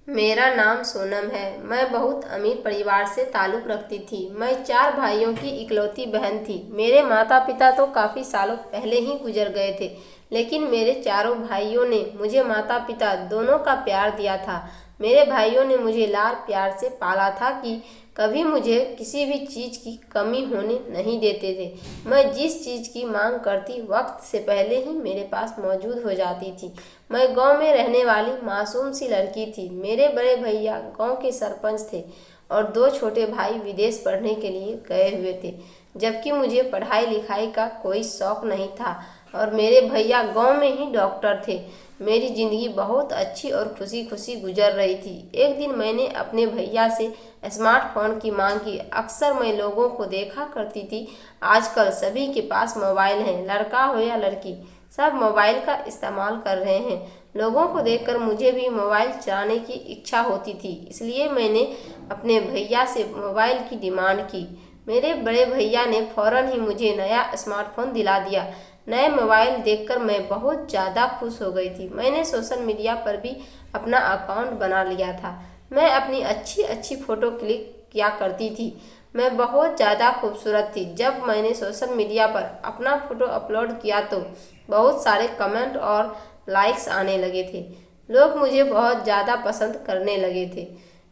मेरा नाम सोनम है। मैं बहुत अमीर परिवार से ताल्लुक़ रखती थी। मैं 4 भाइयों की इकलौती बहन थी। मेरे माता पिता तो काफ़ी सालों पहले ही गुजर गए थे, लेकिन मेरे चारों भाइयों ने मुझे माता पिता दोनों का प्यार दिया था। मेरे भाइयों ने मुझे लाड प्यार से पाला था कि कभी मुझे किसी भी चीज़ की कमी होने नहीं देते थे। मैं जिस चीज़ की मांग करती वक्त से पहले ही मेरे पास मौजूद हो जाती थी। मैं गांव में रहने वाली मासूम सी लड़की थी। मेरे बड़े भैया गांव के सरपंच थे और 2 छोटे भाई विदेश पढ़ने के लिए गए हुए थे, जबकि मुझे पढ़ाई लिखाई का कोई शौक नहीं था और मेरे भैया गांव में ही डॉक्टर थे। मेरी ज़िंदगी बहुत अच्छी और खुशी खुशी गुजर रही थी। एक दिन मैंने अपने भैया से स्मार्टफोन की मांग की। अक्सर मैं लोगों को देखा करती थी, आजकल सभी के पास मोबाइल हैं, लड़का हो या लड़की, सब मोबाइल का इस्तेमाल कर रहे हैं। लोगों को देखकर मुझे भी मोबाइल चलाने की इच्छा होती थी, इसलिए मैंने अपने भैया से मोबाइल की डिमांड की। मेरे बड़े भैया ने फौरन ही मुझे नया स्मार्टफोन दिला दिया। नए मोबाइल देखकर मैं बहुत ज़्यादा खुश हो गई थी। मैंने सोशल मीडिया पर भी अपना अकाउंट बना लिया था। मैं अपनी अच्छी अच्छी फ़ोटो क्लिक किया करती थी। मैं बहुत ज़्यादा खूबसूरत थी। जब मैंने सोशल मीडिया पर अपना फ़ोटो अपलोड किया तो बहुत सारे कमेंट और लाइक्स आने लगे थे। लोग मुझे बहुत ज़्यादा पसंद करने लगे थे।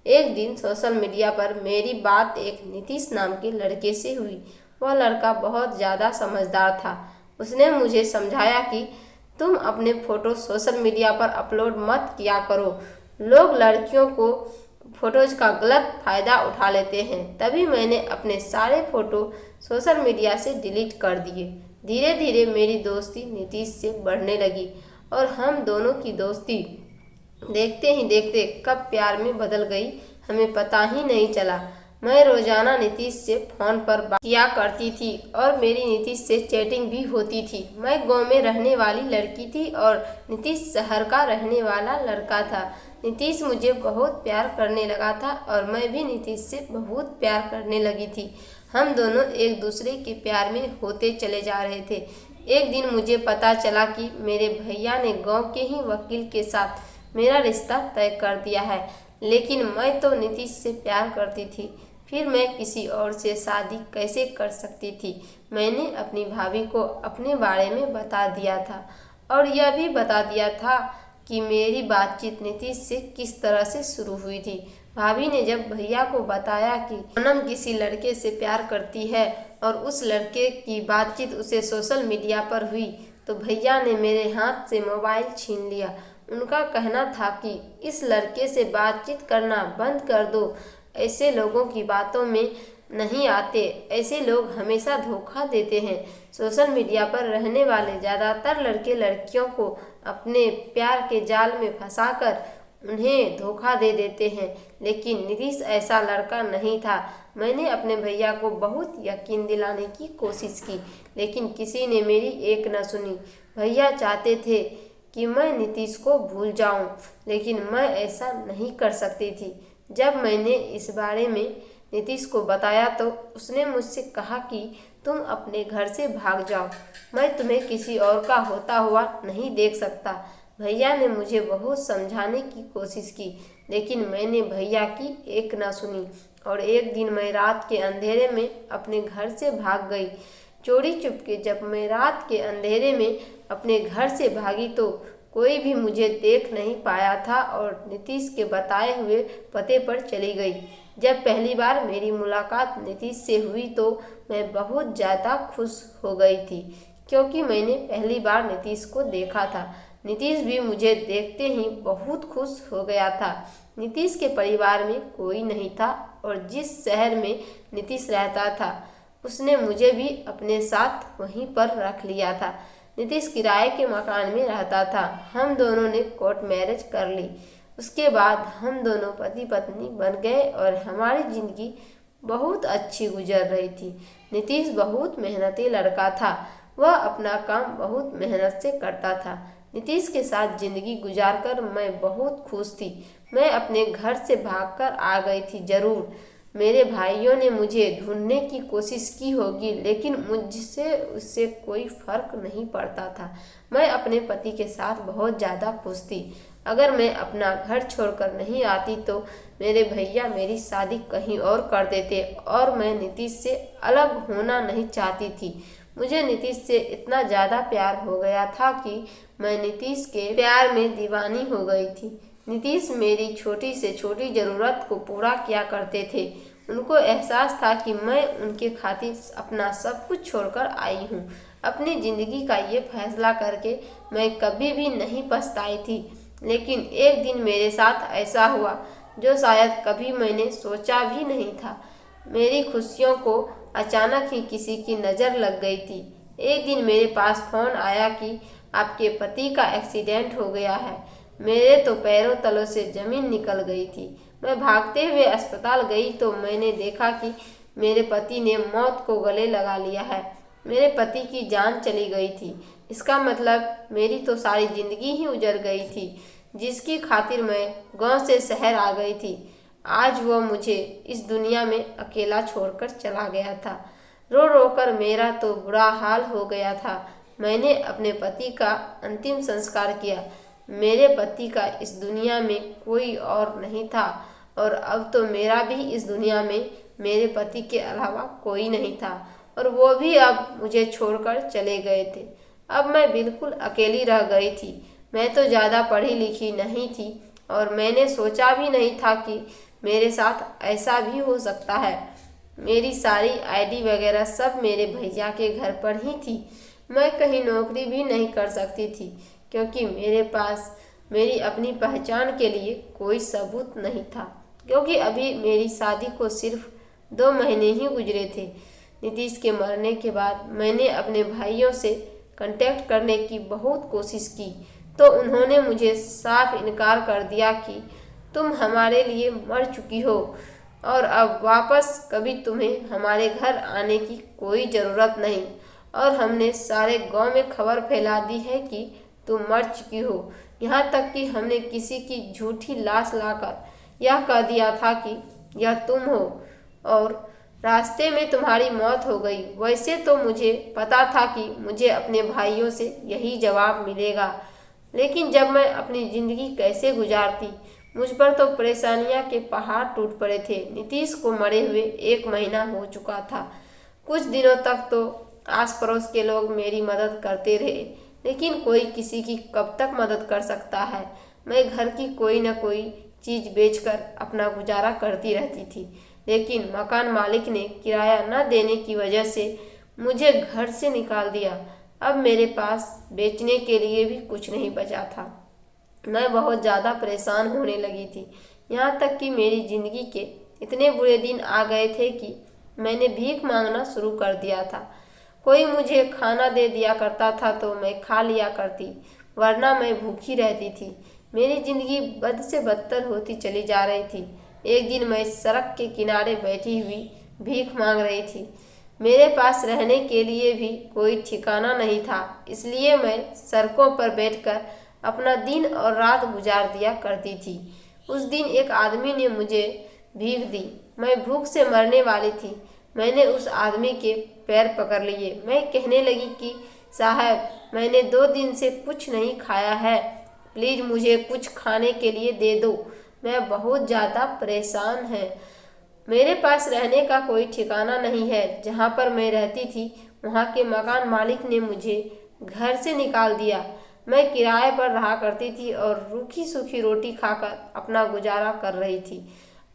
एक दिन सोशल मीडिया पर मेरी बात एक नीतीश नाम के लड़के से हुई। वह लड़का बहुत ज़्यादा समझदार था। उसने मुझे समझाया कि तुम अपने फ़ोटो सोशल मीडिया पर अपलोड मत किया करो, लोग लड़कियों को फ़ोटोज़ का गलत फ़ायदा उठा लेते हैं। तभी मैंने अपने सारे फ़ोटो सोशल मीडिया से डिलीट कर दिए। धीरे धीरे मेरी दोस्ती नीतीश से बढ़ने लगी और हम दोनों की दोस्ती देखते ही देखते कब प्यार में बदल गई, हमें पता ही नहीं चला। मैं रोज़ाना नीतीश से फ़ोन पर बात किया करती थी और मेरी नीतीश से चैटिंग भी होती थी। मैं गांव में रहने वाली लड़की थी और नीतीश शहर का रहने वाला लड़का था। नीतीश मुझे बहुत प्यार करने लगा था और मैं भी नीतीश से बहुत प्यार करने लगी थी। हम दोनों एक दूसरे के प्यार में होते चले जा रहे थे। एक दिन मुझे पता चला कि मेरे भैया ने गांव के ही वकील के साथ मेरा रिश्ता तय कर दिया है, लेकिन मैं तो नीतीश से प्यार करती थी। फिर मैं किसी और से शादी कैसे कर सकती थी। मैंने अपनी भाभी को अपने बारे में बता दिया था और यह भी बता दिया था कि मेरी बातचीत नीतीश से किस तरह से शुरू हुई थी। भाभी ने जब भैया को बताया कि पूनम किसी लड़के से प्यार करती है और उस लड़के की बातचीत उसे सोशल मीडिया पर हुई, तो भैया ने मेरे हाथ से मोबाइल छीन लिया। उनका कहना था कि इस लड़के से बातचीत करना बंद कर दो, ऐसे लोगों की बातों में नहीं आते, ऐसे लोग हमेशा धोखा देते हैं। सोशल मीडिया पर रहने वाले ज़्यादातर लड़के लड़कियों को अपने प्यार के जाल में फंसाकर उन्हें धोखा दे देते हैं, लेकिन नीतीश ऐसा लड़का नहीं था। मैंने अपने भैया को बहुत यकीन दिलाने की कोशिश की, लेकिन किसी ने मेरी एक न सुनी। भैया चाहते थे कि मैं नीतीश को भूल जाऊं, लेकिन मैं ऐसा नहीं कर सकती थी। जब मैंने इस बारे में नीतीश को बताया तो उसने मुझसे कहा कि तुम अपने घर से भाग जाओ, मैं तुम्हें किसी और का होता हुआ नहीं देख सकता। भैया ने मुझे बहुत समझाने की कोशिश की, लेकिन मैंने भैया की एक न सुनी और एक दिन मैं रात के अंधेरे में अपने घर से भाग गई। चोरी चुपके जब मैं रात के अंधेरे में अपने घर से भागी तो कोई भी मुझे देख नहीं पाया था और नीतीश के बताए हुए पते पर चली गई। जब पहली बार मेरी मुलाकात नीतीश से हुई तो मैं बहुत ज़्यादा खुश हो गई थी, क्योंकि मैंने पहली बार नीतीश को देखा था। नीतीश भी मुझे देखते ही बहुत खुश हो गया था। नीतीश के परिवार में कोई नहीं था और जिस शहर में नीतीश रहता था उसने मुझे भी अपने साथ वहीं पर रख लिया था। नीतीश किराए के मकान में रहता था। हम दोनों ने कोर्ट मैरिज कर ली। उसके बाद हम दोनों पति पत्नी बन गए और हमारी ज़िंदगी बहुत अच्छी गुजर रही थी। नीतीश बहुत मेहनती लड़का था। वह अपना काम बहुत मेहनत से करता था। नीतीश के साथ ज़िंदगी गुजारकर मैं बहुत खुश थी। मैं अपने घर से भागकर आ गई थी ज़रूर। मेरे भाइयों ने मुझे ढूंढने की कोशिश की होगी, लेकिन मुझसे उससे कोई फर्क नहीं पड़ता था। मैं अपने पति के साथ बहुत ज़्यादा खुश थी। अगर मैं अपना घर छोड़कर नहीं आती तो मेरे भैया मेरी शादी कहीं और कर देते और मैं नीतीश से अलग होना नहीं चाहती थी। मुझे नीतीश से इतना ज़्यादा प्यार हो गया था कि मैं नीतीश के प्यार में दीवानी हो गई थी। नीतीश मेरी छोटी से छोटी ज़रूरत को पूरा किया करते थे। उनको एहसास था कि मैं उनके खातिर अपना सब कुछ छोड़कर आई हूँ। अपनी ज़िंदगी का ये फैसला करके मैं कभी भी नहीं पछताई थी, लेकिन एक दिन मेरे साथ ऐसा हुआ जो शायद कभी मैंने सोचा भी नहीं था। मेरी खुशियों को अचानक ही किसी की नज़र लग गई थी। एक दिन मेरे पास फ़ोन आया कि आपके पति का एक्सीडेंट हो गया है। मेरे तो पैरों तलों से ज़मीन निकल गई थी। मैं भागते हुए अस्पताल गई तो मैंने देखा कि मेरे पति ने मौत को गले लगा लिया है। मेरे पति की जान चली गई थी। इसका मतलब मेरी तो सारी ज़िंदगी ही उजड़ गई थी, जिसकी खातिर मैं गांव से शहर आ गई थी। आज वो मुझे इस दुनिया में अकेला छोड़कर चला गया था। रो रो कर मेरा तो बुरा हाल हो गया था। मैंने अपने पति का अंतिम संस्कार किया। मेरे पति का इस दुनिया में कोई और नहीं था और अब तो मेरा भी इस दुनिया में मेरे पति के अलावा कोई नहीं था और वो भी अब मुझे छोड़कर चले गए थे। अब मैं बिल्कुल अकेली रह गई थी। मैं तो ज़्यादा पढ़ी लिखी नहीं थी और मैंने सोचा भी नहीं था कि मेरे साथ ऐसा भी हो सकता है। मेरी सारी आईडी वगैरह सब मेरे भैया के घर पर ही थी। मैं कहीं नौकरी भी नहीं कर सकती थी क्योंकि मेरे पास मेरी अपनी पहचान के लिए कोई सबूत नहीं था, क्योंकि अभी मेरी शादी को सिर्फ 2 महीने ही गुजरे थे। नीतीश के मरने के बाद मैंने अपने भाइयों से कांटेक्ट करने की बहुत कोशिश की तो उन्होंने मुझे साफ इनकार कर दिया कि तुम हमारे लिए मर चुकी हो और अब वापस कभी तुम्हें हमारे घर आने की कोई ज़रूरत नहीं। और हमने सारे गांव में खबर फैला दी है कि तुम मर चुकी हो। यहाँ तक कि हमने किसी की झूठी लाश लाकर यह कह दिया था कि यह तुम हो और रास्ते में तुम्हारी मौत हो गई। वैसे तो मुझे पता था कि मुझे अपने भाइयों से यही जवाब मिलेगा, लेकिन जब मैं अपनी ज़िंदगी कैसे गुजारती। मुझ पर तो परेशानियां के पहाड़ टूट पड़े थे। नीतीश को मरे हुए 1 महीना हो चुका था। कुछ दिनों तक तो आस पड़ोस के लोग मेरी मदद करते रहे, लेकिन कोई किसी की कब तक मदद कर सकता है। मैं घर की कोई न कोई चीज़ बेचकर अपना गुजारा करती रहती थी, लेकिन मकान मालिक ने किराया न देने की वजह से मुझे घर से निकाल दिया। अब मेरे पास बेचने के लिए भी कुछ नहीं बचा था। मैं बहुत ज़्यादा परेशान होने लगी थी, यहाँ तक कि मेरी ज़िंदगी के इतने बुरे दिन आ गए थे कि मैंने भीख मांगना शुरू कर दिया था। कोई मुझे खाना दे दिया करता था तो मैं खा लिया करती, वरना मैं भूखी रहती थी। मेरी ज़िंदगी बद से बदतर होती चली जा रही थी। एक दिन मैं सड़क के किनारे बैठी हुई भीख मांग रही थी। मेरे पास रहने के लिए भी कोई ठिकाना नहीं था, इसलिए मैं सड़कों पर बैठकर अपना दिन और रात गुजार दिया करती थी। उस दिन एक आदमी ने मुझे भीख दी। मैं भूख से मरने वाली थी। मैंने उस आदमी के पैर पकड़ लिए। मैं कहने लगी कि साहब, मैंने 2 दिन से कुछ नहीं खाया है, प्लीज़ मुझे कुछ खाने के लिए दे दो। मैं बहुत ज़्यादा परेशान है। मेरे पास रहने का कोई ठिकाना नहीं है। जहाँ पर मैं रहती थी वहाँ के मकान मालिक ने मुझे घर से निकाल दिया। मैं किराए पर रहा करती थी और रूखी सूखी रोटी खाकर अपना गुजारा कर रही थी।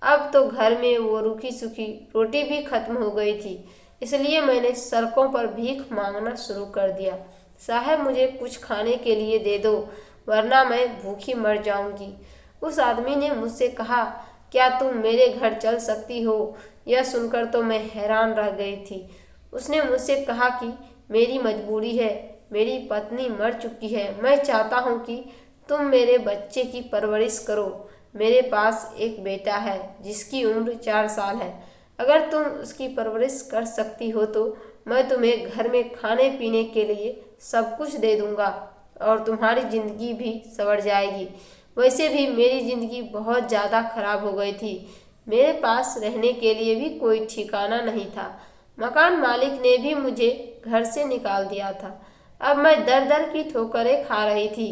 अब तो घर में वो रूखी सूखी रोटी भी खत्म हो गई थी, इसलिए मैंने सड़कों पर भीख मांगना शुरू कर दिया। साहब, मुझे कुछ खाने के लिए दे दो, वरना मैं भूखी मर जाऊंगी। उस आदमी ने मुझसे कहा, क्या तुम मेरे घर चल सकती हो? यह सुनकर तो मैं हैरान रह गई थी। उसने मुझसे कहा कि मेरी मजबूरी है, मेरी पत्नी मर चुकी है। मैं चाहता हूँ कि तुम मेरे बच्चे की परवरिश करो। मेरे पास एक बेटा है जिसकी उम्र 4 साल है। अगर तुम उसकी परवरिश कर सकती हो तो मैं तुम्हें घर में खाने पीने के लिए सब कुछ दे दूँगा और तुम्हारी ज़िंदगी भी संवर जाएगी। वैसे भी मेरी ज़िंदगी बहुत ज़्यादा खराब हो गई थी। मेरे पास रहने के लिए भी कोई ठिकाना नहीं था। मकान मालिक ने भी मुझे घर से निकाल दिया था। अब मैं दर दर की ठोकरें खा रही थी।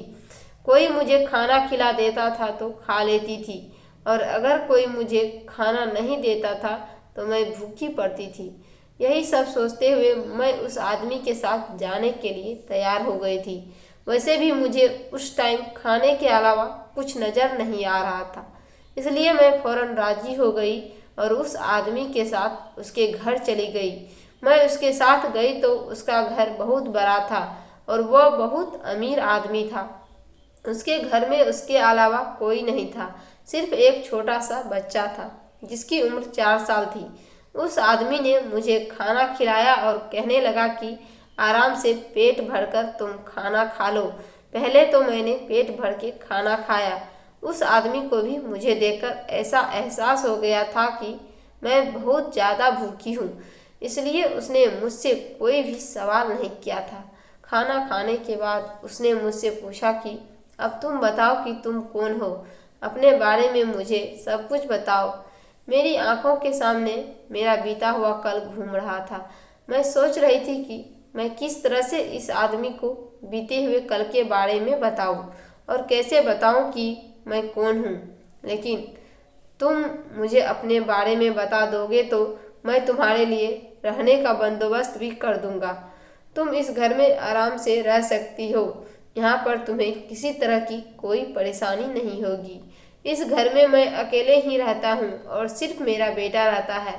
कोई मुझे खाना खिला देता था तो खा लेती थी, और अगर कोई मुझे खाना नहीं देता था तो मैं भूखी पड़ती थी। यही सब सोचते हुए मैं उस आदमी के साथ जाने के लिए तैयार हो गई थी। वैसे भी मुझे उस टाइम खाने के अलावा कुछ नज़र नहीं आ रहा था, इसलिए मैं फौरन राजी हो गई और उस आदमी के साथ उसके घर चली गई। मैं उसके साथ गई तो उसका घर बहुत बड़ा था और वह बहुत अमीर आदमी था। उसके घर में उसके अलावा कोई नहीं था, सिर्फ एक छोटा सा बच्चा था जिसकी उम्र 4 साल थी। उस आदमी ने मुझे खाना खिलाया और कहने लगा कि आराम से पेट भरकर तुम खाना खा लो। पहले तो मैंने पेट भर के खाना खाया। उस आदमी को भी मुझे देखकर ऐसा एहसास हो गया था कि मैं बहुत ज़्यादा भूखी हूँ, इसलिए उसने मुझसे कोई भी सवाल नहीं किया था। खाना खाने के बाद उसने मुझसे पूछा कि अब तुम बताओ कि तुम कौन हो, अपने बारे में मुझे सब कुछ बताओ। मेरी आंखों के सामने मेरा बीता हुआ कल घूम रहा था। मैं सोच रही थी कि मैं किस तरह से इस आदमी को बीते हुए कल के बारे में बताऊं और कैसे बताऊं कि मैं कौन हूं। लेकिन तुम मुझे अपने बारे में बता दोगे तो मैं तुम्हारे लिए रहने का बंदोबस्त भी कर दूंगा। तुम इस घर में आराम से रह सकती हो। यहाँ पर तुम्हें किसी तरह की कोई परेशानी नहीं होगी। इस घर में मैं अकेले ही रहता हूँ और सिर्फ मेरा बेटा रहता है,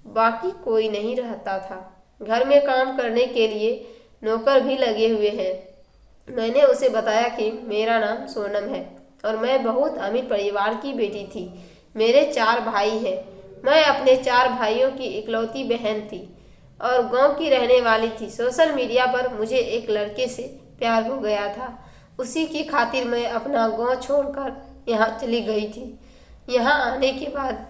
बाकी कोई नहीं रहता था। घर में काम करने के लिए नौकर भी लगे हुए हैं। मैंने उसे बताया कि मेरा नाम सोनम है और मैं बहुत अमीर परिवार की बेटी थी। मेरे 4 भाई हैं। मैं अपने 4 भाइयों की इकलौती बहन थी और गांव की रहने वाली थी। सोशल मीडिया पर मुझे एक लड़के से प्यार हो गया था। उसी की खातिर मैं अपना गांव छोड़कर यहाँ चली गई थी। यहाँ आने के बाद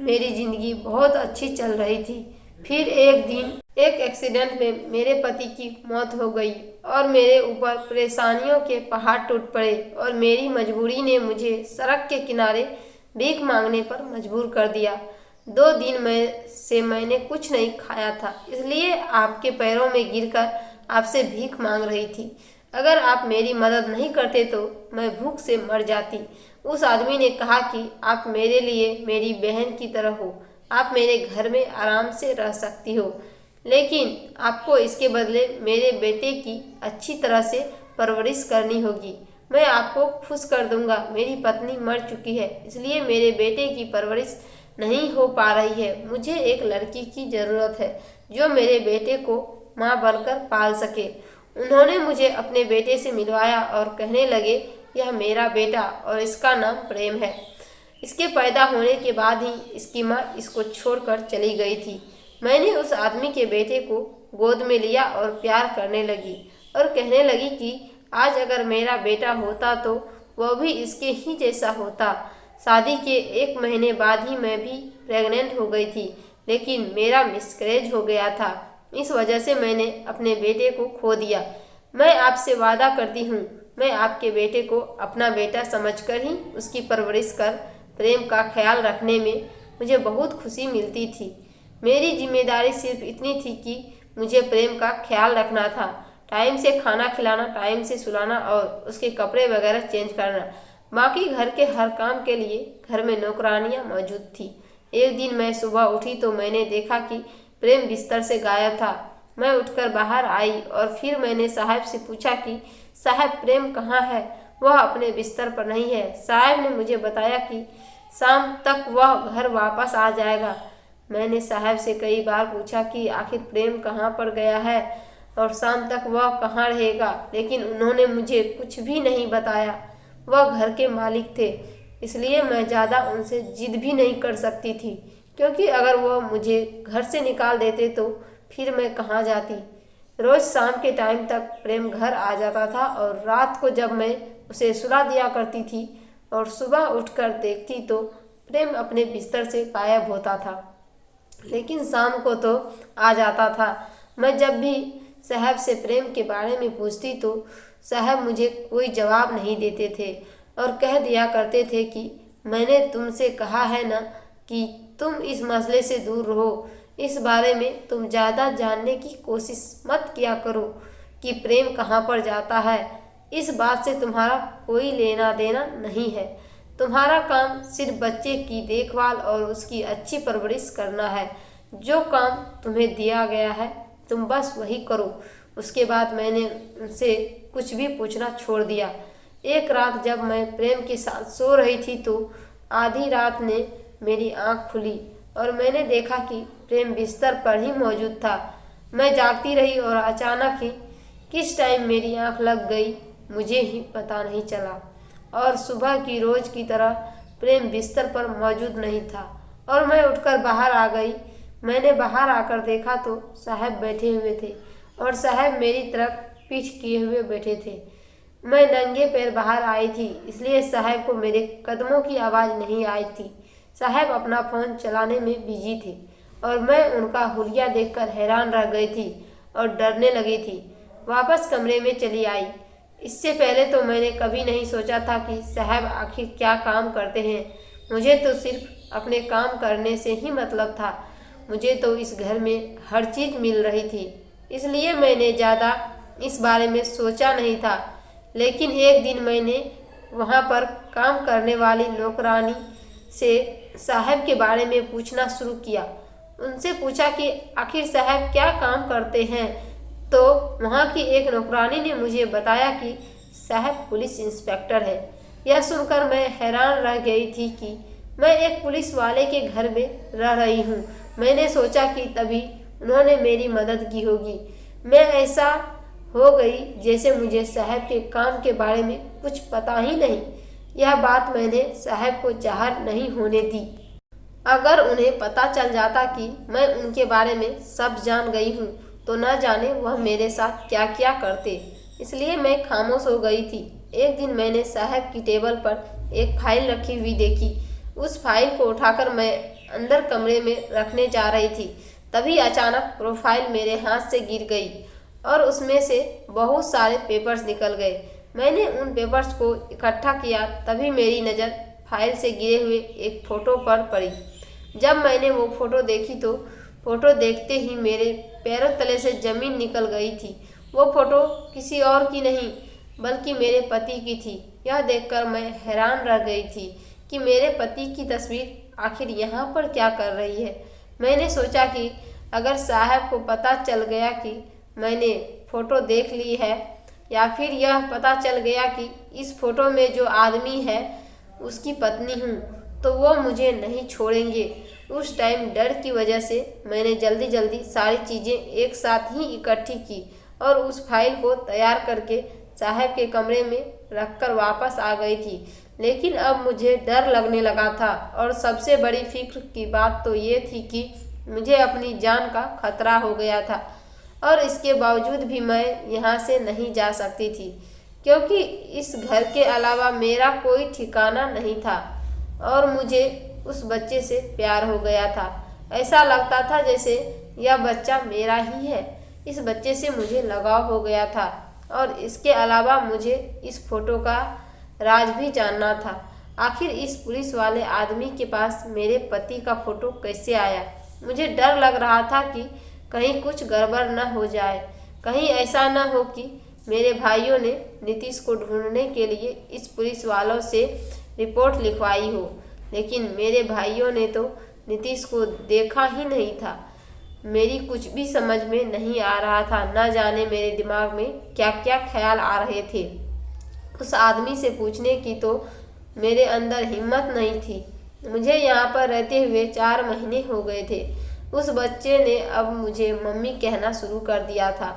मेरी ज़िंदगी बहुत अच्छी चल रही थी। फिर एक दिन एक एक्सीडेंट में मेरे पति की मौत हो गई और मेरे ऊपर परेशानियों के पहाड़ टूट पड़े और मेरी मजबूरी ने मुझे सड़क के किनारे भीख मांगने पर मजबूर कर दिया। 2 दिन मैंने कुछ नहीं खाया था, इसलिए आपके पैरों में गिरकर आपसे भीख मांग रही थी। अगर आप मेरी मदद नहीं करते तो मैं भूख से मर जाती। उस आदमी ने कहा कि आप मेरे लिए मेरी बहन की तरह हो, आप मेरे घर में आराम से रह सकती हो, लेकिन आपको इसके बदले मेरे बेटे की अच्छी तरह से परवरिश करनी होगी। मैं आपको खुश कर दूंगा। मेरी पत्नी मर चुकी है, इसलिए मेरे बेटे की परवरिश नहीं हो पा रही है। मुझे एक लड़की की ज़रूरत है जो मेरे बेटे को माँ बनकर पाल सके। उन्होंने मुझे अपने बेटे से मिलवाया और कहने लगे, यह मेरा बेटा और इसका नाम प्रेम है। इसके पैदा होने के बाद ही इसकी माँ इसको छोड़कर चली गई थी। मैंने उस आदमी के बेटे को गोद में लिया और प्यार करने लगी और कहने लगी कि आज अगर मेरा बेटा होता तो वह भी इसके ही जैसा होता। शादी के 1 महीने बाद ही मैं भी प्रेग्नेंट हो गई थी, लेकिन मेरा मिसकैरेज हो गया था। इस वजह से मैंने अपने बेटे को खो दिया। मैं आपसे वादा करती हूँ, मैं आपके बेटे को अपना बेटा समझकर ही उसकी परवरिश कर प्रेम का ख्याल रखने में मुझे बहुत खुशी मिलती थी। मेरी जिम्मेदारी सिर्फ इतनी थी कि मुझे प्रेम का ख्याल रखना था, टाइम से खाना खिलाना, टाइम से सुलाना और उसके कपड़े वगैरह चेंज करना। बाकी घर के हर काम के लिए घर में नौकरानियाँ मौजूद थी। एक दिन मैं सुबह उठी तो मैंने देखा कि प्रेम बिस्तर से गायब था। मैं उठकर बाहर आई और फिर मैंने साहब से पूछा कि साहब प्रेम कहाँ है? वह अपने बिस्तर पर नहीं है। साहब ने मुझे बताया कि शाम तक वह घर वापस आ जाएगा। मैंने साहब से कई बार पूछा कि आखिर प्रेम कहाँ पर गया है और शाम तक वह कहाँ रहेगा, लेकिन उन्होंने मुझे कुछ भी नहीं बताया। वह घर के मालिक थे, इसलिए मैं ज़्यादा उनसे जिद भी नहीं कर सकती थी, क्योंकि अगर वह मुझे घर से निकाल देते तो फिर मैं कहाँ जाती। रोज़ शाम के टाइम तक प्रेम घर आ जाता था और रात को जब मैं उसे सुला दिया करती थी और सुबह उठकर देखती तो प्रेम अपने बिस्तर से गायब होता था, लेकिन शाम को तो आ जाता था। मैं जब भी साहब से प्रेम के बारे में पूछती तो साहब मुझे कोई जवाब नहीं देते थे और कह दिया करते थे कि मैंने तुमसे कहा है ना कि तुम इस मसले से दूर रहो। इस बारे में तुम ज़्यादा जानने की कोशिश मत किया करो कि प्रेम कहाँ पर जाता है। इस बात से तुम्हारा कोई लेना देना नहीं है। तुम्हारा काम सिर्फ बच्चे की देखभाल और उसकी अच्छी परवरिश करना है। जो काम तुम्हें दिया गया है तुम बस वही करो। उसके बाद मैंने उनसे कुछ भी पूछना छोड़ दिया। एक रात जब मैं प्रेम के साथ सो रही थी तो आधी रात ने मेरी आंख खुली और मैंने देखा कि प्रेम बिस्तर पर ही मौजूद था। मैं जागती रही और अचानक ही किस टाइम मेरी आंख लग गई मुझे ही पता नहीं चला और सुबह की रोज की तरह प्रेम बिस्तर पर मौजूद नहीं था और मैं उठकर बाहर आ गई। मैंने बाहर आकर देखा तो साहब बैठे हुए थे और साहब मेरी तरफ पीठ किए हुए बैठे थे। मैं नंगे पैर बाहर आई थी इसलिए साहब को मेरे कदमों की आवाज़ नहीं आई थी। साहब अपना फ़ोन चलाने में बिजी थे और मैं उनका हुलिया देखकर हैरान रह गई थी और डरने लगी थी। वापस कमरे में चली आई। इससे पहले तो मैंने कभी नहीं सोचा था कि साहब आखिर क्या काम करते हैं। मुझे तो सिर्फ अपने काम करने से ही मतलब था। मुझे तो इस घर में हर चीज़ मिल रही थी इसलिए मैंने ज़्यादा इस बारे में सोचा नहीं था। लेकिन एक दिन मैंने वहाँ पर काम करने वाली नौकरानी से साहब के बारे में पूछना शुरू किया। उनसे पूछा कि आखिर साहब क्या काम करते हैं तो वहाँ की एक नौकरानी ने मुझे बताया कि साहब पुलिस इंस्पेक्टर है। यह सुनकर मैं हैरान रह गई थी कि मैं एक पुलिस वाले के घर में रह रही हूँ। मैंने सोचा कि तभी उन्होंने मेरी मदद की होगी। मैं ऐसा हो गई जैसे मुझे साहब के काम के बारे में कुछ पता ही नहीं। यह बात मैंने साहब को ज़ाहिर नहीं होने दी। अगर उन्हें पता चल जाता कि मैं उनके बारे में सब जान गई हूँ तो न जाने वह मेरे साथ क्या क्या करते। इसलिए मैं खामोश हो गई थी। एक दिन मैंने साहब की टेबल पर एक फाइल रखी हुई देखी। उस फाइल को उठाकर मैं अंदर कमरे में रखने जा रही थी। तभी अचानक प्रोफाइल मेरे हाथ से गिर गई और उसमें से बहुत सारे पेपर्स निकल गए। मैंने उन पेपर्स को इकट्ठा किया तभी मेरी नज़र फाइल से गिरे हुए एक फ़ोटो पर पड़ी। जब मैंने वो फ़ोटो देखी तो फ़ोटो देखते ही मेरे पैरों तले से ज़मीन निकल गई थी। वो फ़ोटो किसी और की नहीं बल्कि मेरे पति की थी। यह देखकर मैं हैरान रह गई थी कि मेरे पति की तस्वीर आखिर यहाँ पर क्या कर रही है। मैंने सोचा कि अगर साहब को पता चल गया कि मैंने फ़ोटो देख ली है या फिर यह पता चल गया कि इस फ़ोटो में जो आदमी है उसकी पत्नी हूँ तो वो मुझे नहीं छोड़ेंगे। उस टाइम डर की वजह से मैंने जल्दी जल्दी सारी चीज़ें एक साथ ही इकट्ठी की और उस फाइल को तैयार करके साहब के कमरे में रखकर वापस आ गई थी। लेकिन अब मुझे डर लगने लगा था और सबसे बड़ी फिक्र की बात तो ये थी कि मुझे अपनी जान का खतरा हो गया था और इसके बावजूद भी मैं यहाँ से नहीं जा सकती थी क्योंकि इस घर के अलावा मेरा कोई ठिकाना नहीं था और मुझे उस बच्चे से प्यार हो गया था। ऐसा लगता था जैसे यह बच्चा मेरा ही है। इस बच्चे से मुझे लगाव हो गया था और इसके अलावा मुझे इस फोटो का राज भी जानना था। आखिर इस पुलिस वाले आदमी के पास मेरे पति का फोटो कैसे आया। मुझे डर लग रहा था कि कहीं कुछ गड़बड़ न हो जाए। कहीं ऐसा न हो कि मेरे भाइयों ने नीतीश को ढूंढने के लिए इस पुलिस वालों से रिपोर्ट लिखवाई हो। लेकिन मेरे भाइयों ने तो नीतीश को देखा ही नहीं था। मेरी कुछ भी समझ में नहीं आ रहा था। न जाने मेरे दिमाग में क्या क्या ख्याल आ रहे थे। उस आदमी से पूछने की तो मेरे अंदर हिम्मत नहीं थी। मुझे यहाँ पर रहते हुए 4 महीने हो गए थे। उस बच्चे ने अब मुझे मम्मी कहना शुरू कर दिया था।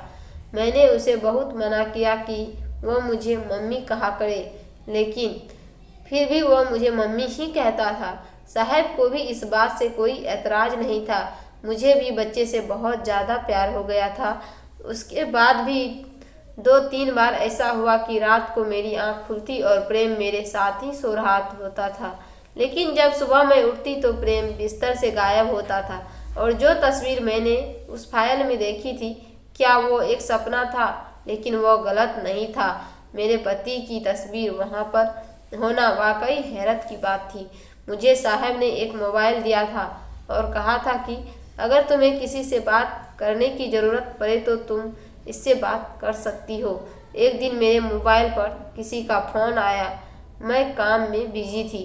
मैंने उसे बहुत मना किया कि वह मुझे मम्मी कहा करे, लेकिन फिर भी वह मुझे मम्मी ही कहता था। साहब को भी इस बात से कोई एतराज़ नहीं था। मुझे भी बच्चे से बहुत ज़्यादा प्यार हो गया था। उसके बाद भी 2-3 बार ऐसा हुआ कि रात को मेरी आँख खुलती और प्रेम मेरे साथ ही सो रहा होता था। लेकिन जब सुबह मैं उठती तो प्रेम बिस्तर से गायब होता था और जो तस्वीर मैंने उस फाइल में देखी थी, क्या वो एक सपना था? लेकिन वो गलत नहीं था। मेरे पति की तस्वीर वहाँ पर होना वाकई हैरत की बात थी। मुझे साहब ने एक मोबाइल दिया था और कहा था कि अगर तुम्हें किसी से बात करने की ज़रूरत पड़े तो तुम इससे बात कर सकती हो। एक दिन मेरे मोबाइल पर किसी का फ़ोन आया। मैं काम में बिजी थी,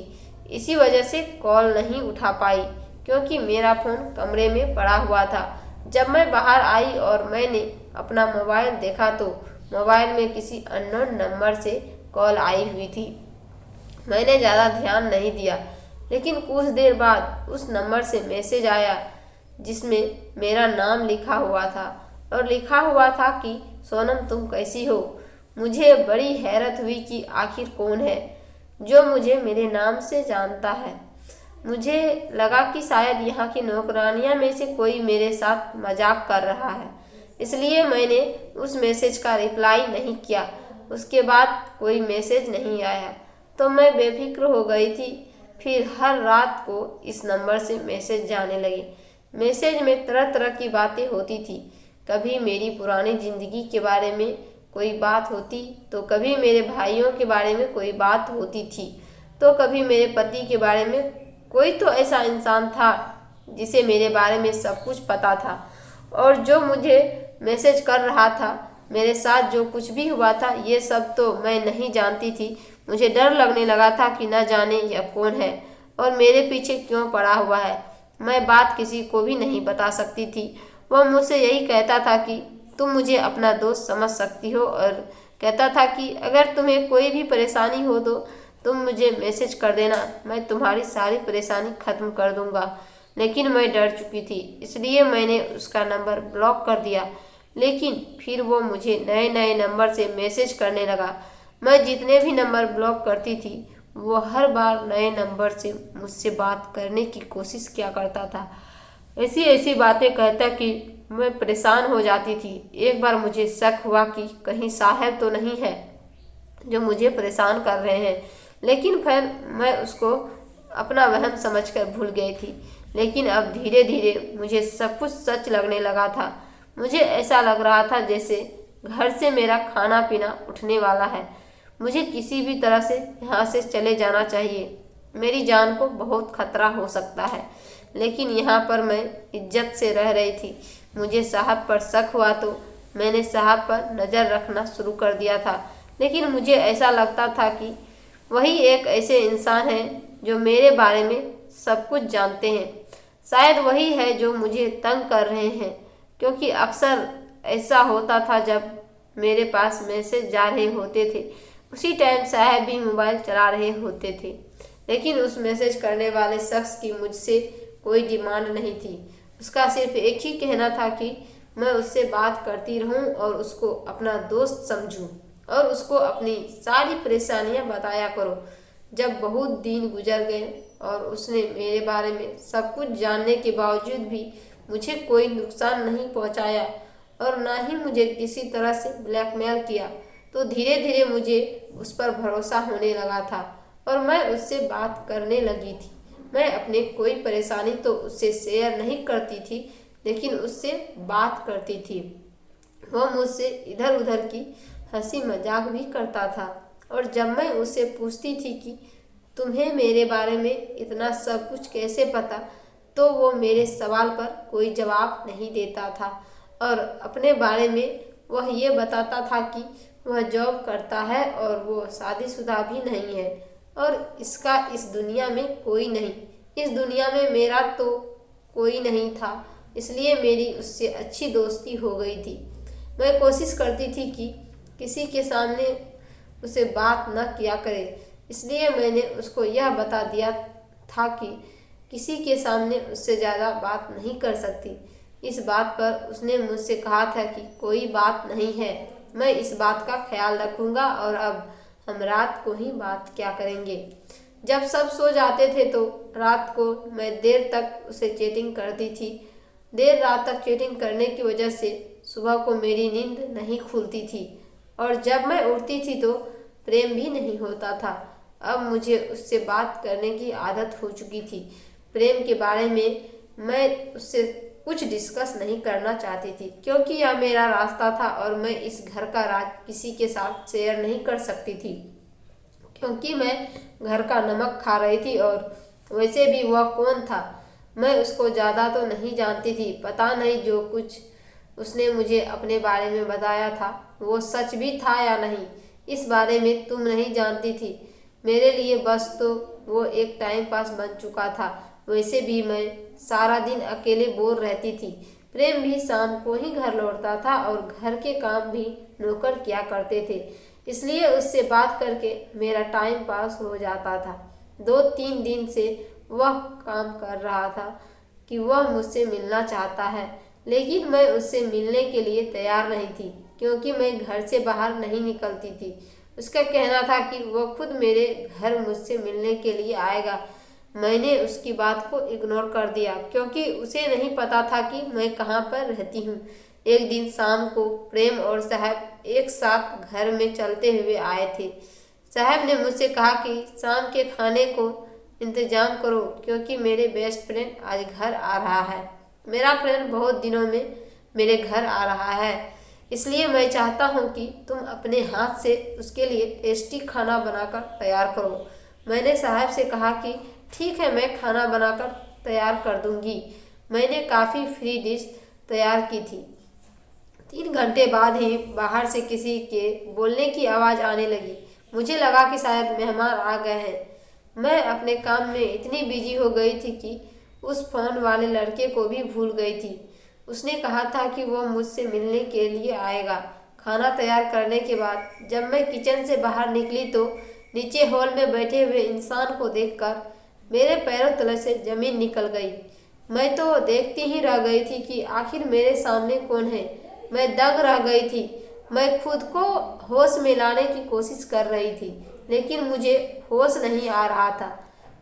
इसी वजह से कॉल नहीं उठा पाई क्योंकि मेरा फ़ोन कमरे में पड़ा हुआ था। जब मैं बाहर आई और मैंने अपना मोबाइल देखा तो मोबाइल में किसी अननोन नंबर से कॉल आई हुई थी। मैंने ज़्यादा ध्यान नहीं दिया, लेकिन कुछ देर बाद उस नंबर से मैसेज आया जिसमें मेरा नाम लिखा हुआ था और लिखा हुआ था कि सोनम तुम कैसी हो। मुझे बड़ी हैरत हुई कि आखिर कौन है जो मुझे मेरे नाम से जानता है। मुझे लगा कि शायद यहाँ की नौकरानियाँ में से कोई मेरे साथ मजाक कर रहा है, इसलिए मैंने उस मैसेज का रिप्लाई नहीं किया। उसके बाद कोई मैसेज नहीं आया तो मैं बेफिक्र हो गई थी। फिर हर रात को इस नंबर से मैसेज जाने लगे। मैसेज में तरह तरह की बातें होती थी। कभी मेरी पुरानी ज़िंदगी के बारे में कोई बात होती तो कभी मेरे भाइयों के बारे में कोई बात होती थी तो कभी मेरे पति के बारे में। कोई तो ऐसा इंसान था जिसे मेरे बारे में सब कुछ पता था और जो मुझे मैसेज कर रहा था। मेरे साथ जो कुछ भी हुआ था ये सब तो मैं नहीं जानती थी। मुझे डर लगने लगा था कि न जाने यह कौन है और मेरे पीछे क्यों पड़ा हुआ है। मैं बात किसी को भी नहीं बता सकती थी। वह मुझसे यही कहता था कि तुम मुझे अपना दोस्त समझ सकती हो और कहता था कि अगर तुम्हें कोई भी परेशानी हो तो तुम मुझे मैसेज कर देना, मैं तुम्हारी सारी परेशानी ख़त्म कर दूंगा। लेकिन मैं डर चुकी थी, इसलिए मैंने उसका नंबर ब्लॉक कर दिया। लेकिन फिर वो मुझे नए नए नंबर से मैसेज करने लगा। मैं जितने भी नंबर ब्लॉक करती थी वो हर बार नए नंबर से मुझसे बात करने की कोशिश किया करता था। ऐसी ऐसी बातें कहता कि मैं परेशान हो जाती थी। एक बार मुझे शक हुआ कि कहीं साहब तो नहीं है जो मुझे परेशान कर रहे हैं, लेकिन फिर मैं उसको अपना वहम समझकर भूल गई थी। लेकिन अब धीरे धीरे मुझे सब कुछ सच लगने लगा था। मुझे ऐसा लग रहा था जैसे घर से मेरा खाना पीना उठने वाला है। मुझे किसी भी तरह से यहाँ से चले जाना चाहिए। मेरी जान को बहुत खतरा हो सकता है, लेकिन यहाँ पर मैं इज्जत से रह रही थी। मुझे साहब पर शक हुआ तो मैंने साहब पर नज़र रखना शुरू कर दिया था, लेकिन मुझे ऐसा लगता था कि वही एक ऐसे इंसान हैं जो मेरे बारे में सब कुछ जानते हैं। शायद वही है जो मुझे तंग कर रहे हैं, क्योंकि अक्सर ऐसा होता था जब मेरे पास मैसेज जा रहे होते थे उसी टाइम साहब भी मोबाइल चला रहे होते थे। लेकिन उस मैसेज करने वाले शख्स की मुझसे कोई डिमांड नहीं थी। उसका सिर्फ एक ही कहना था कि मैं उससे बात करती रहूं और उसको अपना दोस्त समझूं और उसको अपनी सारी परेशानियां बताया करो। जब बहुत दिन गुजर गए और उसने मेरे बारे में सब कुछ जानने के बावजूद भी मुझे कोई नुकसान नहीं पहुंचाया और ना ही मुझे किसी तरह से ब्लैकमेल किया, तो धीरे धीरे मुझे उस पर भरोसा होने लगा था और मैं उससे बात करने लगी थी। मैं अपनी कोई परेशानी तो उससे शेयर नहीं करती थी, लेकिन उससे बात करती थी। वह मुझसे इधर उधर की हंसी मजाक भी करता था और जब मैं उससे पूछती थी कि तुम्हें मेरे बारे में इतना सब कुछ कैसे पता, तो वो मेरे सवाल पर कोई जवाब नहीं देता था और अपने बारे में वह ये बताता था कि वह जॉब करता है और वो शादीशुदा भी नहीं है और इसका इस दुनिया में कोई नहीं, इस दुनिया में मेरा तो कोई नहीं था, इसलिए मेरी उससे अच्छी दोस्ती हो गई थी। मैं कोशिश करती थी कि किसी के सामने उसे बात न किया करे, इसलिए मैंने उसको यह बता दिया था कि किसी के सामने उससे ज़्यादा बात नहीं कर सकती। इस बात पर उसने मुझसे कहा था कि कोई बात नहीं है, मैं इस बात का ख्याल रखूँगा और अब हम रात को ही बात क्या करेंगे। जब सब सो जाते थे तो रात को मैं देर तक उसे चैटिंग करती थी। देर रात तक चैटिंग करने की वजह से सुबह को मेरी नींद नहीं खुलती थी और जब मैं उठती थी तो प्रेम भी नहीं होता था। अब मुझे उससे बात करने की आदत हो चुकी थी। प्रेम के बारे में मैं उससे कुछ डिस्कस नहीं करना चाहती थी, क्योंकि यह मेरा रास्ता था और मैं इस घर का राज किसी के साथ शेयर नहीं कर सकती थी, क्योंकि मैं घर का नमक खा रही थी और वैसे भी वह कौन था, मैं उसको ज़्यादा तो नहीं जानती थी। पता नहीं जो कुछ उसने मुझे अपने बारे में बताया था, वो सच भी था या नहीं, इस बारे में तुम नहीं जानती थी। मेरे लिए बस तो वो एक टाइम पास बन चुका था। वैसे भी मैं सारा दिन अकेले बोर रहती थी। प्रेम भी शाम को ही घर लौटता था और घर के काम भी नौकर किया करते थे, इसलिए उससे बात करके मेरा टाइम पास हो जाता था। 2-3 दिन से वह काम कर रहा था कि वह मुझसे मिलना चाहता है, लेकिन मैं उससे मिलने के लिए तैयार नहीं थी, क्योंकि मैं घर से बाहर नहीं निकलती थी। उसका कहना था कि वह खुद मेरे घर मुझसे मिलने के लिए आएगा। मैंने उसकी बात को इग्नोर कर दिया, क्योंकि उसे नहीं पता था कि मैं कहाँ पर रहती हूँ। एक दिन शाम को प्रेम और साहब एक साथ घर में चलते हुए आए थे। साहब ने मुझसे कहा कि शाम के खाने को इंतजाम करो, क्योंकि मेरे बेस्ट फ्रेंड आज घर आ रहा है। मेरा फ्रेंड बहुत दिनों में मेरे घर आ रहा है, इसलिए मैं चाहता हूँ कि तुम अपने हाथ से उसके लिए टेस्टी खाना बनाकर तैयार करो। मैंने साहब से कहा कि ठीक है, मैं खाना बनाकर तैयार कर दूंगी। मैंने काफ़ी फ्री डिश तैयार की थी। 3 घंटे बाद ही बाहर से किसी के बोलने की आवाज़ आने लगी। मुझे लगा कि शायद मेहमान आ गए हैं। मैं अपने काम में इतनी बिजी हो गई थी कि उस फोन वाले लड़के को भी भूल गई थी। उसने कहा था कि वो मुझसे मिलने के लिए आएगा। खाना तैयार करने के बाद जब मैं किचन से बाहर निकली तो नीचे हॉल में बैठे हुए इंसान को देखकर मेरे पैरों तले से जमीन निकल गई। मैं तो देखती ही रह गई थी कि आखिर मेरे सामने कौन है। मैं दंग रह गई थी। मैं खुद को होश में लाने की कोशिश कर रही थी, लेकिन मुझे होश नहीं आ रहा था।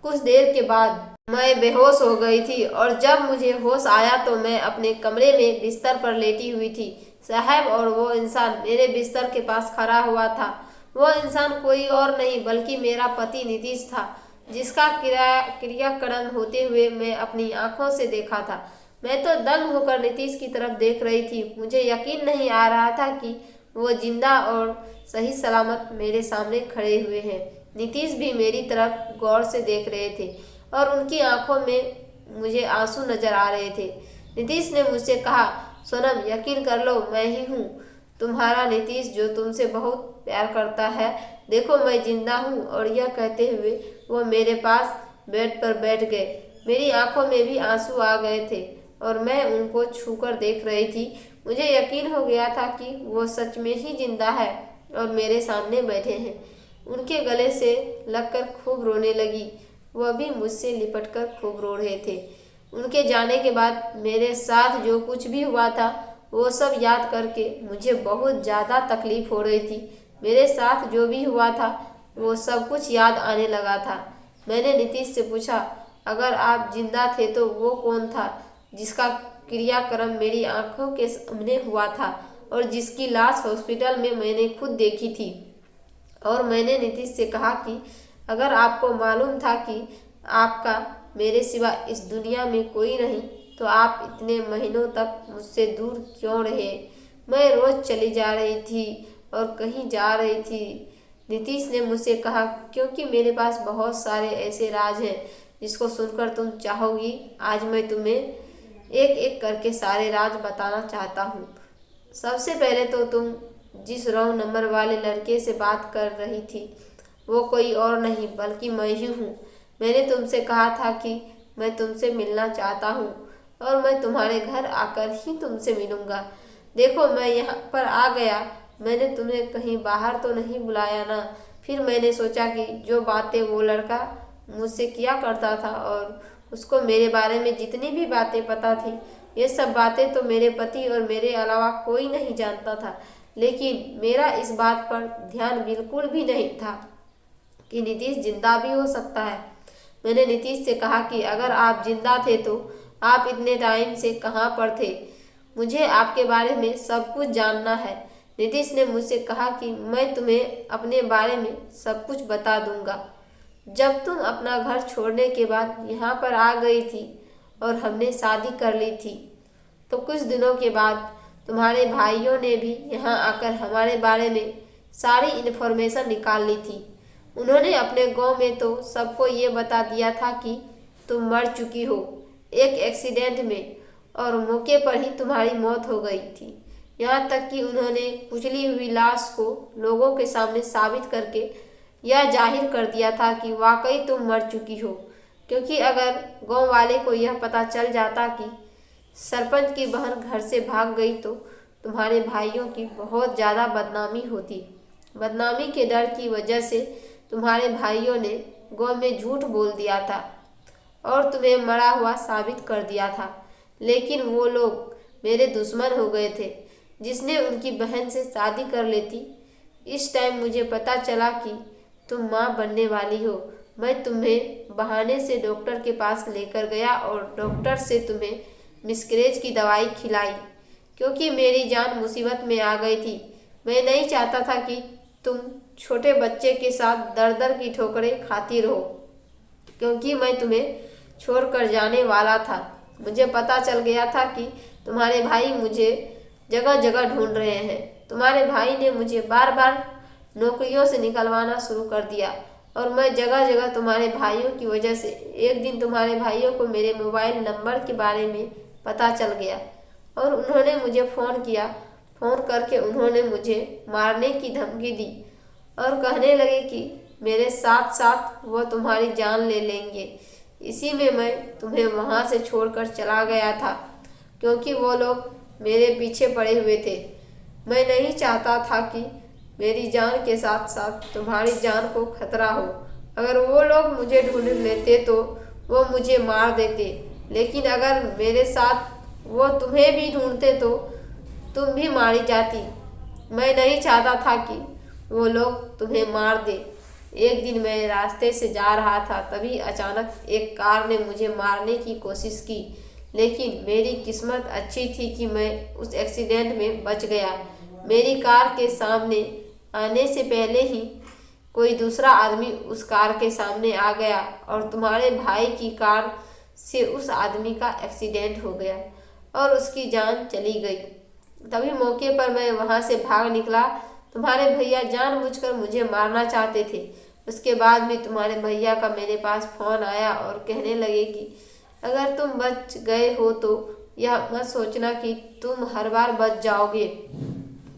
कुछ देर के बाद मैं बेहोश हो गई थी और जब मुझे होश आया तो मैं अपने कमरे में बिस्तर पर लेटी हुई थी। साहब और वो इंसान मेरे बिस्तर के पास खड़ा हुआ था। वो इंसान कोई और नहीं बल्कि मेरा पति नीतीश था, जिसका क्रियाकर्म होते हुए मैं अपनी आंखों से देखा था। मैं तो दंग होकर नीतीश की तरफ देख रही थी। मुझे यकीन नहीं आ रहा था कि वो जिंदा और सही सलामत मेरे सामने खड़े हुए हैं। नीतीश भी मेरी तरफ गौर से देख रहे थे और उनकी आंखों में मुझे आंसू नजर आ रहे थे। नीतीश ने मुझसे कहा, सोनम, यकीन कर लो, मैं ही हूँ, तुम्हारा नीतीश, जो तुमसे बहुत प्यार करता है। देखो, मैं जिंदा हूँ। और यह कहते हुए वो मेरे पास बेड पर बैठ गए। मेरी आंखों में भी आंसू आ गए थे और मैं उनको छूकर देख रही थी। मुझे यकीन हो गया था कि वो सच में ही जिंदा है और मेरे सामने बैठे हैं। उनके गले से लगकर खूब रोने लगी। वह भी मुझसे लिपटकर खूब रो रहे थे। उनके जाने के बाद मेरे साथ जो कुछ भी हुआ था वो सब याद करके मुझे बहुत ज़्यादा तकलीफ हो रही थी। मेरे साथ जो भी हुआ था वो सब कुछ याद आने लगा था। मैंने नीतीश से पूछा, अगर आप जिंदा थे तो वो कौन था जिसका क्रियाक्रम मेरी आंखों के सामने हुआ था और जिसकी लाश हॉस्पिटल में मैंने खुद देखी थी। और मैंने नीतीश से कहा कि अगर आपको मालूम था कि आपका मेरे सिवा इस दुनिया में कोई नहीं, तो आप इतने महीनों तक मुझसे दूर क्यों रहे। मैं रोज चली जा रही थी और कहीं जा रही थी। नीतीश ने मुझसे कहा, क्योंकि मेरे पास बहुत सारे ऐसे राज हैं जिसको सुनकर तुम चाहोगी। आज मैं तुम्हें एक एक करके सारे राज बताना चाहता हूँ। सबसे पहले तो तुम जिस रॉन्ग नंबर वाले लड़के से बात कर रही थी वो कोई और नहीं बल्कि मैं ही हूँ। मैंने तुमसे कहा था कि मैं तुमसे मिलना चाहता हूँ और मैं तुम्हारे घर आकर ही तुमसे मिलूँगा। देखो, मैं यहाँ पर आ गया। मैंने तुम्हें कहीं बाहर तो नहीं बुलाया ना। फिर मैंने सोचा कि जो बातें वो लड़का मुझसे किया करता था और उसको मेरे बारे में जितनी भी बातें पता थी, ये सब बातें तो मेरे पति और मेरे अलावा कोई नहीं जानता था। लेकिन मेरा इस बात पर ध्यान बिल्कुल भी नहीं था कि नीतीश जिंदा भी हो सकता है। मैंने नीतीश से कहा कि अगर आप जिंदा थे तो आप इतने टाइम से कहाँ पर थे। मुझे आपके बारे में सब कुछ जानना है। नीतीश ने मुझसे कहा कि मैं तुम्हें अपने बारे में सब कुछ बता दूंगा। जब तुम अपना घर छोड़ने के बाद यहाँ पर आ गई थी और हमने शादी कर ली थी, तो कुछ दिनों के बाद तुम्हारे भाइयों ने भी यहाँ आकर हमारे बारे में सारी इन्फॉर्मेशन निकाल ली थी। उन्होंने अपने गांव में तो सबको ये बता दिया था कि तुम मर चुकी हो एक एक्सीडेंट में। और मौके पर ही तुम्हारी मौत हो गई थी। यहाँ तक कि उन्होंने कुचली हुई लाश को लोगों के सामने साबित करके यह जाहिर कर दिया था कि वाकई तुम मर चुकी हो, क्योंकि अगर गांव वाले को यह पता चल जाता कि सरपंच की बहन घर से भाग गई तो तुम्हारे भाइयों की बहुत ज़्यादा बदनामी होती। बदनामी के डर की वजह से तुम्हारे भाइयों ने गांव में झूठ बोल दिया था और तुम्हें मरा हुआ साबित कर दिया था। लेकिन वो लोग मेरे दुश्मन हो गए थे। जिसने उनकी बहन से शादी कर लेती। इस टाइम मुझे पता चला कि तुम माँ बनने वाली हो। मैं तुम्हें बहाने से डॉक्टर के पास लेकर गया और डॉक्टर से तुम्हें मिसकैरेज की दवाई खिलाई, क्योंकि मेरी जान मुसीबत में आ गई थी। मैं नहीं चाहता था कि तुम छोटे बच्चे के साथ दर दर की ठोकरें खाती रहो, क्योंकि मैं तुम्हें छोड़कर जाने वाला था। मुझे पता चल गया था कि तुम्हारे भाई मुझे जगह जगह ढूंढ रहे हैं। तुम्हारे भाई ने मुझे बार बार नौकरियों से निकलवाना शुरू कर दिया और मैं जगह जगह तुम्हारे भाइयों की वजह से एक दिन तुम्हारे भाइयों को मेरे मोबाइल नंबर के बारे में पता चल गया और उन्होंने मुझे फ़ोन किया। फ़ोन करके उन्होंने मुझे मारने की धमकी दी और कहने लगे कि मेरे साथ साथ वो तुम्हारी जान ले लेंगे। इसी में मैं तुम्हें वहाँ से छोड़कर चला गया था, क्योंकि वो लोग मेरे पीछे पड़े हुए थे। मैं नहीं चाहता था कि मेरी जान के साथ साथ तुम्हारी जान को खतरा हो। अगर वो लोग मुझे ढूंढ लेते तो वो मुझे मार देते, लेकिन अगर मेरे साथ वो तुम्हें भी ढूंढते तो तुम भी मारी जाती। मैं नहीं चाहता था कि वो लोग तुम्हें मार दे। एक दिन मैं रास्ते से जा रहा था, तभी अचानक एक कार ने मुझे मारने की कोशिश की, लेकिन मेरी किस्मत अच्छी थी कि मैं उस एक्सीडेंट में बच गया। मेरी कार के सामने आने से पहले ही कोई दूसरा आदमी उस कार के सामने आ गया और तुम्हारे भाई की कार से उस आदमी का एक्सीडेंट हो गया और उसकी जान चली गई। तभी मौके पर मैं वहां से भाग निकला। तुम्हारे भैया जानबूझकर मुझे मारना चाहते थे। उसके बाद भी तुम्हारे भैया का मेरे पास फ़ोन आया और कहने लगे कि अगर तुम बच गए हो तो यह मत सोचना कि तुम हर बार बच जाओगे।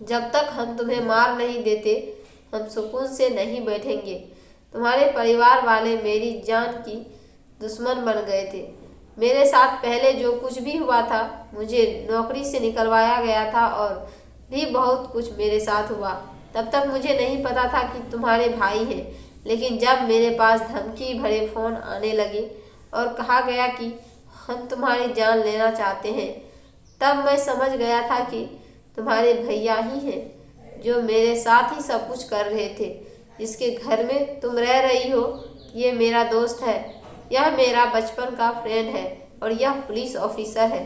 जब तक हम तुम्हें मार नहीं देते हम सुकून से नहीं बैठेंगे। तुम्हारे परिवार वाले मेरी जान की दुश्मन बन गए थे। मेरे साथ पहले जो कुछ भी हुआ था, मुझे नौकरी से निकलवाया गया था और भी बहुत कुछ मेरे साथ हुआ। तब तक मुझे नहीं पता था कि तुम्हारे भाई हैं, लेकिन जब मेरे पास धमकी भरे फ़ोन आने लगे और कहा गया कि हम तुम्हारी जान लेना चाहते हैं, तब मैं समझ गया था कि तुम्हारे भैया ही हैं जो मेरे साथ ही सब कुछ कर रहे थे। जिसके घर में तुम रह रही हो, ये मेरा दोस्त है, यह मेरा बचपन का फ्रेंड है और यह पुलिस ऑफिसर है।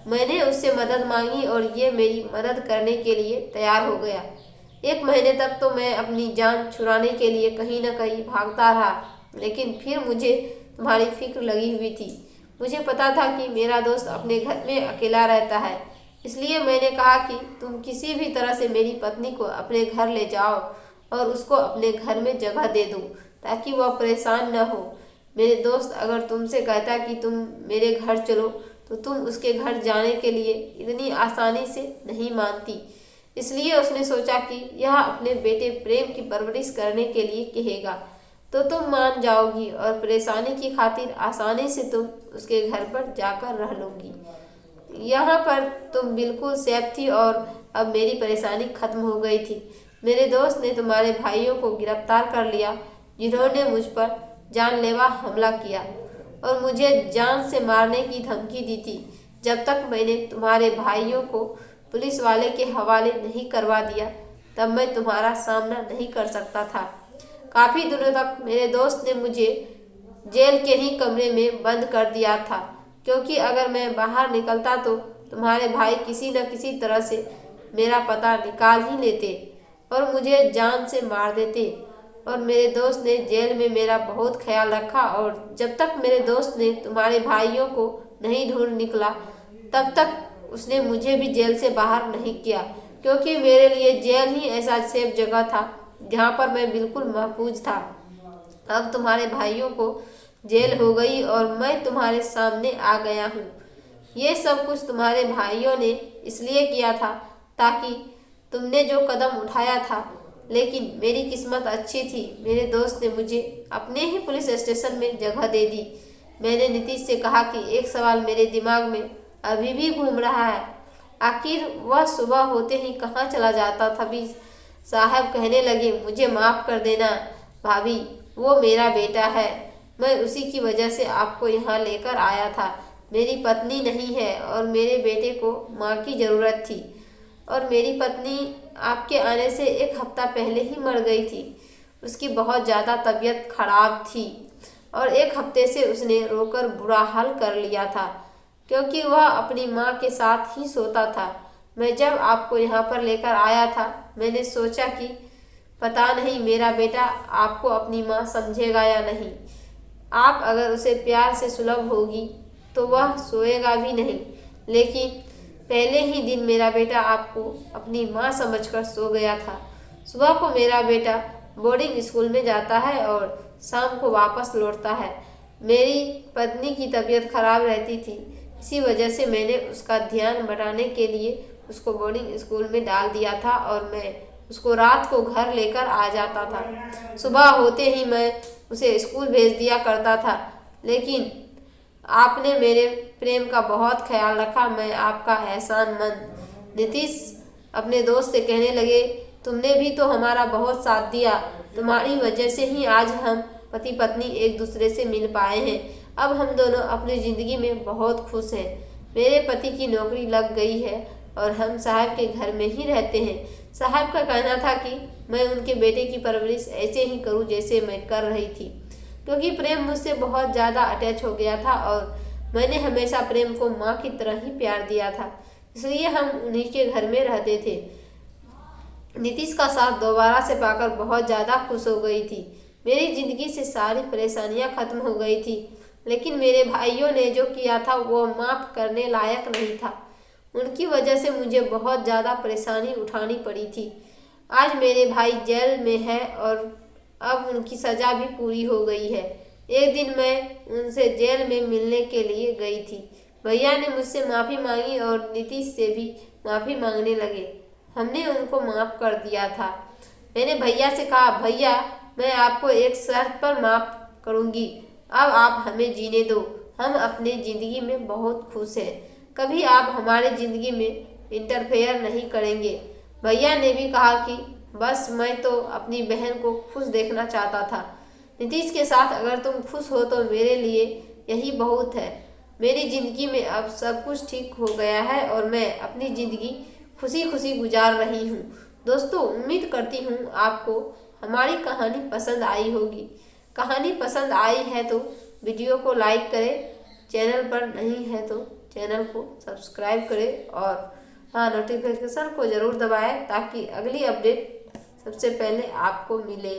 मैंने उससे मदद मांगी और ये मेरी मदद करने के लिए तैयार हो गया। 1 महीने तक तो मैं अपनी जान छुड़ाने के लिए कहीं न कहीं भागता रहा, लेकिन फिर मुझे तुम्हारी फिक्र लगी हुई थी। मुझे पता था कि मेरा दोस्त अपने घर में अकेला रहता है, इसलिए मैंने कहा कि तुम किसी भी तरह से मेरी पत्नी को अपने घर ले जाओ और उसको अपने घर में जगह दे दो ताकि वह परेशान न हो। मेरे दोस्त अगर तुमसे कहता कि तुम मेरे घर चलो तो तुम उसके घर जाने के लिए इतनी आसानी से नहीं मानती। इसलिए उसने सोचा कि यह अपने बेटे प्रेम की परवरिश करने के लिए कहेगा तो तुम मान जाओगी और परेशानी की खातिर आसानी से तुम उसके घर पर जाकर रह लोगी। यहाँ पर तुम बिल्कुल सेफ थी और अब मेरी परेशानी खत्म हो गई थी। मेरे दोस्त ने तुम्हारे भाइयों को गिरफ्तार कर लिया जिन्होंने मुझ पर जानलेवा हमला किया और मुझे जान से मारने की धमकी दी थी। जब तक मैंने तुम्हारे भाइयों को पुलिस वाले के हवाले नहीं करवा दिया तब मैं तुम्हारा सामना नहीं कर सकता था। काफ़ी दिनों तक मेरे दोस्त ने मुझे जेल के ही कमरे में बंद कर दिया था, क्योंकि अगर मैं बाहर निकलता तो तुम्हारे भाई किसी न किसी तरह से मेरा पता निकाल ही लेते और मुझे जान से मार देते। और मेरे दोस्त ने जेल में मेरा बहुत ख्याल रखा और जब तक मेरे दोस्त ने तुम्हारे भाइयों को नहीं ढूंढ निकला तब तक उसने मुझे भी जेल से बाहर नहीं किया, क्योंकि मेरे लिए जेल ही ऐसा सेफ जगह था जहाँ पर मैं बिल्कुल महफूज था। अब तुम्हारे भाइयों को जेल हो गई और मैं तुम्हारे सामने आ गया हूँ। ये सब कुछ तुम्हारे भाइयों ने इसलिए किया था ताकि तुमने जो कदम उठाया था, लेकिन मेरी किस्मत अच्छी थी। मेरे दोस्त ने मुझे अपने ही पुलिस स्टेशन में जगह दे दी। मैंने नीतीश से कहा कि एक सवाल मेरे दिमाग में अभी भी घूम रहा है, आखिर वह सुबह होते ही कहाँ चला जाता था। भी साहब कहने लगे, मुझे माफ़ कर देना भाभी, वो मेरा बेटा है। मैं उसी की वजह से आपको यहाँ लेकर आया था। मेरी पत्नी नहीं है और मेरे बेटे को माँ की ज़रूरत थी, और मेरी पत्नी आपके आने से एक हफ्ता पहले ही मर गई थी। उसकी बहुत ज़्यादा तबीयत खराब थी और एक हफ्ते से उसने रोकर बुरा हाल कर लिया था, क्योंकि वह अपनी माँ के साथ ही सोता था। मैं जब आपको यहाँ पर लेकर आया था, मैंने सोचा कि पता नहीं मेरा बेटा आपको अपनी माँ समझेगा या नहीं। आप अगर उसे प्यार से सुलभ होगी तो वह सोएगा भी नहीं, लेकिन पहले ही दिन मेरा बेटा आपको अपनी माँ समझकर सो गया था। सुबह को मेरा बेटा बोर्डिंग स्कूल में जाता है और शाम को वापस लौटता है। मेरी पत्नी की तबीयत खराब रहती थी, इसी वजह से मैंने उसका ध्यान बटाने के लिए उसको बोर्डिंग स्कूल में डाल दिया था और मैं उसको रात को घर लेकर आ जाता था। सुबह होते ही मैं उसे स्कूल भेज दिया करता था, लेकिन आपने मेरे प्रेम का बहुत ख्याल रखा। मैं आपका एहसानमंद। नीतीश अपने दोस्त से कहने लगे, तुमने भी तो हमारा बहुत साथ दिया। तुम्हारी वजह से ही आज हम पति पत्नी एक दूसरे से मिल पाए हैं। अब हम दोनों अपनी ज़िंदगी में बहुत खुश हैं। मेरे पति की नौकरी लग गई है और हम साहब के घर में ही रहते हैं। साहब का कहना था कि मैं उनके बेटे की परवरिश ऐसे ही करूं जैसे मैं कर रही थी, क्योंकि प्रेम मुझसे बहुत ज़्यादा अटैच हो गया था और मैंने हमेशा प्रेम को माँ की तरह ही प्यार दिया था, इसलिए हम उन्हीं के घर में रहते थे। नीतीश का साथ दोबारा से पाकर बहुत ज़्यादा खुश हो गई थी। मेरी ज़िंदगी से सारी परेशानियाँ खत्म हो गई थी, लेकिन मेरे भाइयों ने जो किया था वो माफ़ करने लायक नहीं था। उनकी वजह से मुझे बहुत ज़्यादा परेशानी उठानी पड़ी थी। आज मेरे भाई जेल में है और अब उनकी सज़ा भी पूरी हो गई है। एक दिन मैं उनसे जेल में मिलने के लिए गई थी। भैया ने मुझसे माफ़ी मांगी और नीतीश से भी माफ़ी मांगने लगे। हमने उनको माफ़ कर दिया था। मैंने भैया से कहा, भैया मैं आपको एक शर्त पर माफ़ करूँगी, अब आप हमें जीने दो। हम अपने ज़िंदगी में बहुत खुश हैं, कभी आप हमारे ज़िंदगी में इंटरफेयर नहीं करेंगे। भैया ने भी कहा कि बस मैं तो अपनी बहन को खुश देखना चाहता था। नीतीश के साथ अगर तुम खुश हो तो मेरे लिए यही बहुत है। मेरी ज़िंदगी में अब सब कुछ ठीक हो गया है और मैं अपनी ज़िंदगी खुशी खुशी गुजार रही हूँ। दोस्तों, उम्मीद करती हूँ आपको हमारी कहानी पसंद आई होगी। कहानी पसंद आई है तो वीडियो को लाइक करें, चैनल पर नहीं है तो चैनल को सब्सक्राइब करें और हाँ, नोटिफिकेशन को ज़रूर दबाएं ताकि अगली अपडेट सबसे पहले आपको मिले।